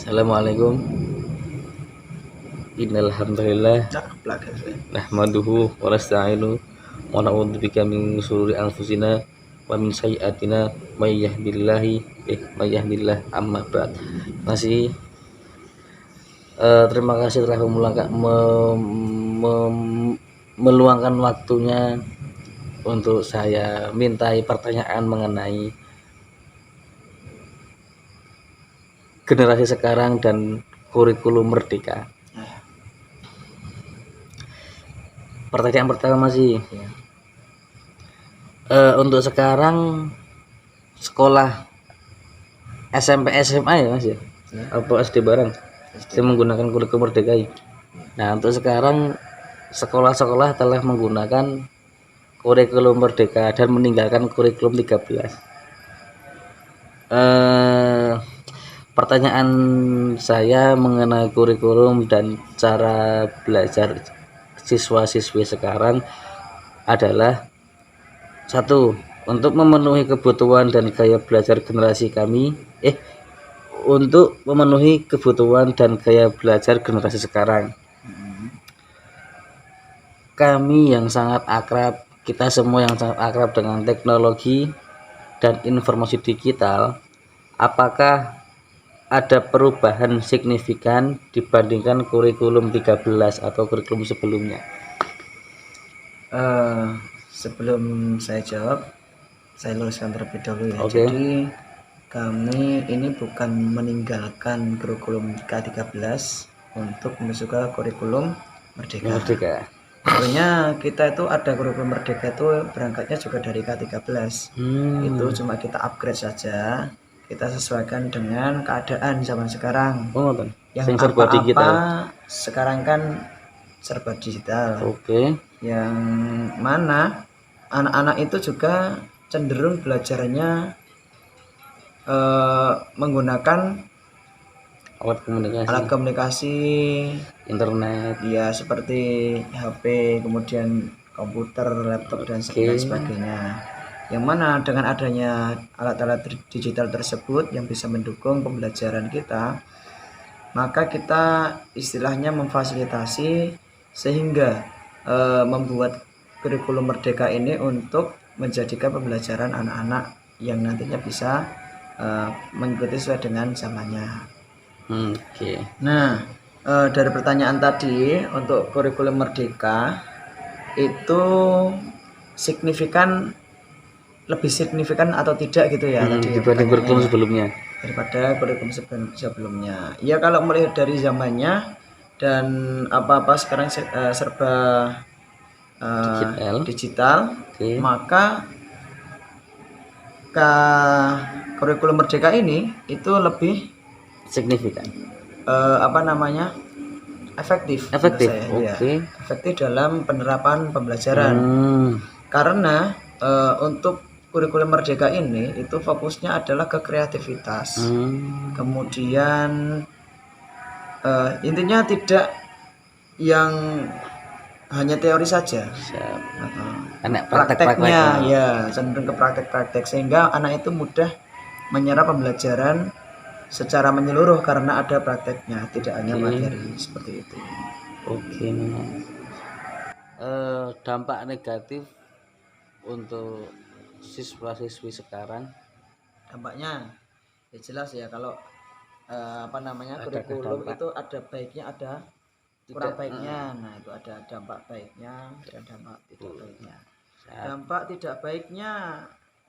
Assalamualaikum. Innal hamdalillah nahmaduhu wa nasta'inu wa na'udzubika min shururi anfusina wa min sayyiatina may yahdihillah amma ba'd. Masih terima kasih telah meluangkan waktunya untuk saya mintai pertanyaan mengenai generasi sekarang dan kurikulum merdeka. Pertanyaan pertama masih untuk sekarang sekolah SMP SMA ya Mas ya? Apa SD bareng? Saya menggunakan kurikulum merdeka. Nah, untuk sekarang sekolah-sekolah telah menggunakan kurikulum merdeka dan meninggalkan kurikulum 13. Pertanyaan saya mengenai kurikulum dan cara belajar siswa-siswi sekarang adalah: satu, untuk memenuhi kebutuhan dan gaya belajar generasi sekarang. Kami yang sangat akrab, kita semua yang sangat akrab dengan teknologi dan informasi digital, apakah ada perubahan signifikan dibandingkan kurikulum 13 atau kurikulum sebelumnya? Sebelum saya jawab, saya luruskan terlebih dahulu ya. Oke. Jadi kami ini bukan meninggalkan kurikulum K13 untuk menuju ke kurikulum merdeka. Tentunya kita itu ada kurikulum merdeka itu berangkatnya juga dari K13. Itu cuma kita upgrade saja, kita sesuaikan dengan keadaan zaman sekarang. Yang serba digital. Sekarang kan serba digital. Oke. Yang mana anak-anak itu juga cenderung belajarnya menggunakan alat komunikasi, internet, ya seperti HP, kemudian komputer, laptop dan sebagainya. Yang mana dengan adanya alat-alat digital tersebut yang bisa mendukung pembelajaran kita, maka kita istilahnya memfasilitasi sehingga membuat kurikulum merdeka ini untuk menjadikan pembelajaran anak-anak yang nantinya bisa mengikuti sesuai dengan zamannya. Nah, dari pertanyaan tadi, untuk kurikulum merdeka itu lebih signifikan atau tidak gitu ya tadi dibanding kurikulum sebelumnya? Daripada kurikulum sebelumnya. Ya kalau melihat dari zamannya dan apa-apa sekarang serba digital. Maka kurikulum merdeka ini itu lebih signifikan, efektif. Efektif dalam penerapan pembelajaran. Karena untuk kurikulum merdeka ini itu fokusnya adalah ke kreativitas. Kemudian intinya tidak yang hanya teori saja. Prakteknya ya cenderung ke praktek-praktek, sehingga anak itu mudah menyerap pembelajaran secara menyeluruh karena ada prakteknya, tidak hanya materi seperti itu. Dampak negatif untuk siswa-siswi sekarang? Dampaknya ya jelas ya, kalau kurikulum itu ada baiknya, ada kurang baiknya. Nah, itu ada dampak baiknya dan dampak tidak baiknya. Dampak tidak baiknya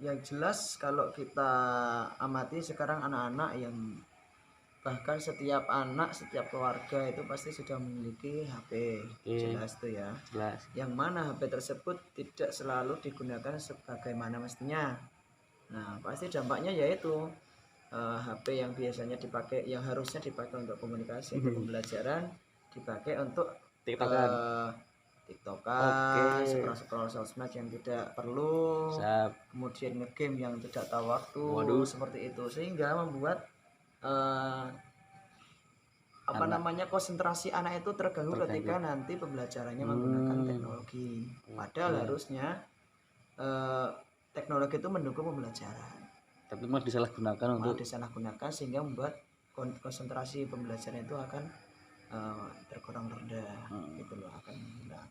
yang jelas kalau kita amati sekarang anak-anak yang bahkan setiap keluarga itu pasti sudah memiliki HP. Jelas tuh ya. Yang mana HP tersebut tidak selalu digunakan sebagaimana mestinya. Nah, pasti dampaknya yaitu HP yang biasanya dipakai, yang harusnya dipakai untuk komunikasi, untuk pembelajaran, dipakai untuk TikTokan, scroll sosmed yang tidak perlu, kemudian ngegame yang tidak tahu waktu. Seperti itu, sehingga membuat konsentrasi anak itu terganggu ketika nanti pembelajarannya menggunakan teknologi. Padahal harusnya teknologi itu mendukung pembelajaran, tapi malah disalahgunakan sehingga membuat konsentrasi pembelajaran itu akan terkurang rendah gitu loh, akan hilang.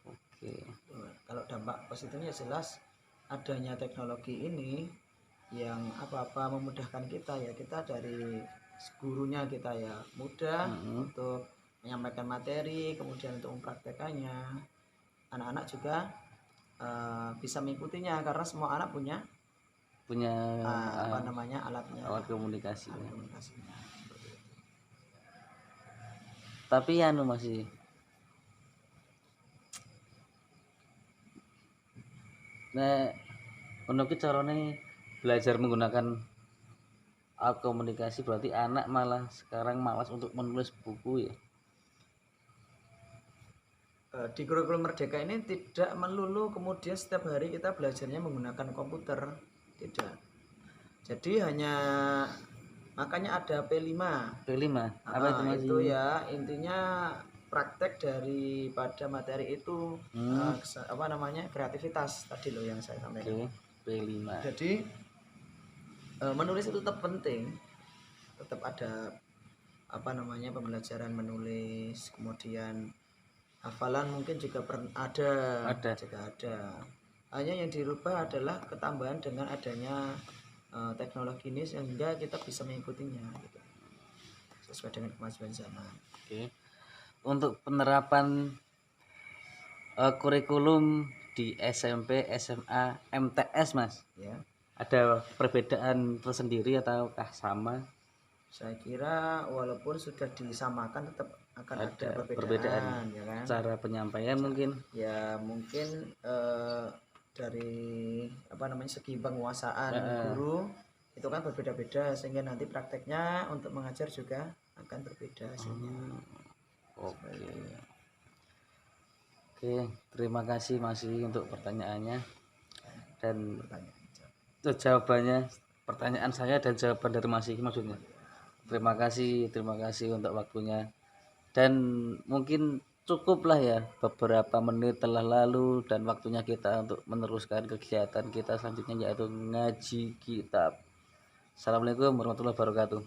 Oke. Kalau dampak positifnya jelas adanya teknologi ini yang apa-apa memudahkan kita ya, kita dari gurunya kita ya mudah untuk menyampaikan materi, kemudian untuk mempraktekannya. Anak-anak juga bisa mengikutinya karena semua anak punya apa namanya alatnya, alat komunikasi. alat komunikasinya. Tapi anu masih nah untuk caranya belajar menggunakan alat komunikasi berarti anak malah sekarang malas untuk menulis buku ya. Di kurikulum Merdeka ini tidak melulu kemudian setiap hari kita belajarnya menggunakan komputer, tidak. Jadi hanya makanya ada P5. P5 apa itu masih? Itu ya intinya praktek daripada materi itu apa namanya kreativitas tadi loh yang saya sampaikan. P5. Jadi menulis itu tetap penting, tetap ada apa namanya pembelajaran menulis, kemudian hafalan mungkin juga ada. Hanya yang dirubah adalah ketambahan dengan adanya teknologi ini sehingga kita bisa mengikutinya gitu, sesuai dengan kemajuan zaman. Oke. Untuk penerapan kurikulum di SMP, SMA, MTS Mas, Ya, ada perbedaan tersendiri ataukah sama? saya kira walaupun sudah disamakan tetap akan ada perbedaan ya kan. Cara penyampaian mungkin Ya mungkin dari apa namanya segi penguasaan guru itu kan berbeda-beda sehingga nanti prakteknya untuk mengajar juga akan berbeda hasilnya. Oke, terima kasih masih untuk pertanyaannya dan jawabannya, pertanyaan saya dan jawaban dari masih maksudnya. Terima kasih untuk waktunya dan mungkin cukuplah ya, beberapa menit telah lalu dan waktunya kita untuk meneruskan kegiatan kita selanjutnya yaitu ngaji kitab. Assalamualaikum warahmatullahi wabarakatuh.